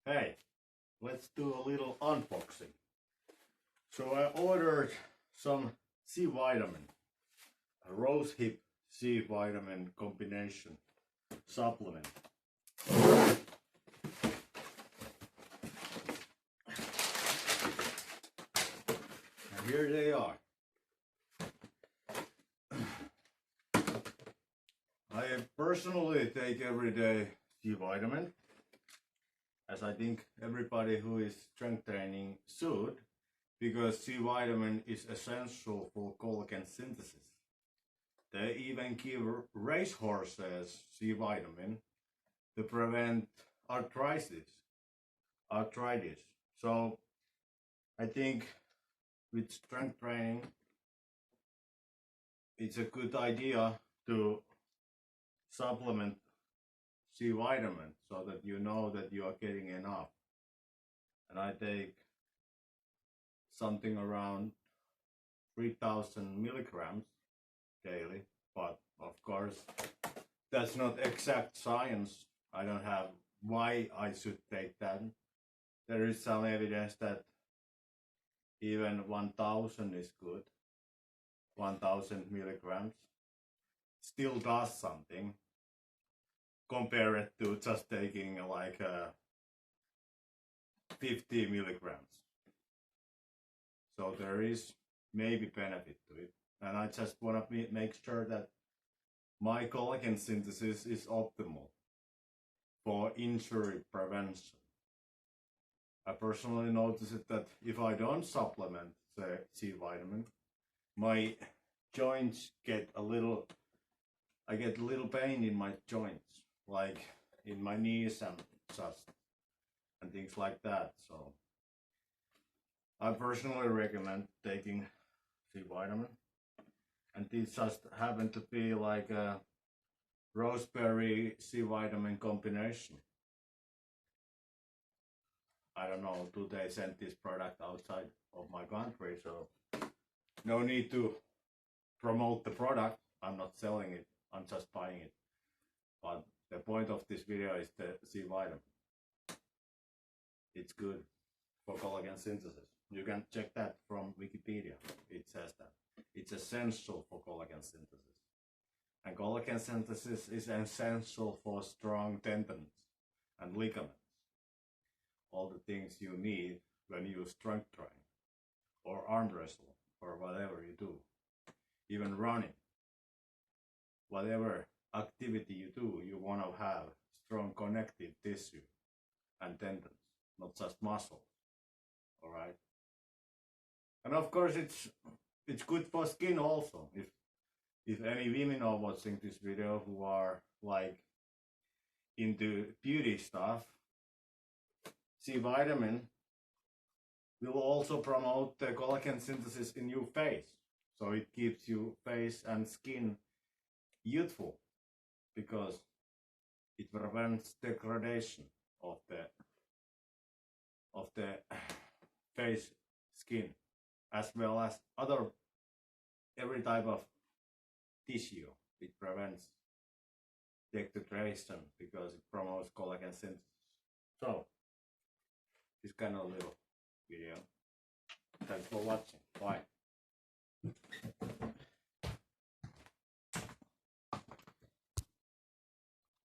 Hey, let's do a little unboxing. So I ordered some C vitamin, a rose hip C vitamin combination supplement. And here they are. I personally take every day C vitamin, as I think everybody who is strength training should, because C vitamin is essential for collagen synthesis. They even give racehorses C vitamin to prevent arthritis. So I think with strength training, it's a good idea to supplement C vitamin so that you know that you are getting enough. And I take something around 3,000 milligrams daily, but of course that's not exact science. I don't have why I should take that. There is some evidence that even 1,000 is good. 1,000 milligrams still does something. Compare it to just taking like 50 milligrams. So there is maybe benefit to it. And I just want to make sure that my collagen synthesis is optimal for injury prevention. I personally notice it that if I don't supplement the C vitamin, my joints get I get a little pain in my joints, like in my knees and things like that. So I personally recommend taking C vitamin, and these just happen to be like a roseberry C vitamin combination. I don't know, do they send this product outside of my country, so no need to promote the product. I'm not selling it, I'm just buying it. But the point of this video is the C vitamin. It's good for collagen synthesis. You can check that from Wikipedia. It says that it's essential for collagen synthesis. And collagen synthesis is essential for strong tendons and ligaments. All the things you need when you strength train or arm wrestle or whatever you do, even running. Whatever activity you do, you want to have strong connective tissue and tendons, not just muscles. All right. And of course, it's good for skin also. If any women are watching this video who are like into beauty stuff, C vitamin will also promote the collagen synthesis in your face. So it keeps your face and skin youthful because it prevents degradation of the face skin, as well as every type of tissue. It prevents degradation because it promotes collagen synthesis. So this kind of little video. Thanks for watching. Bye.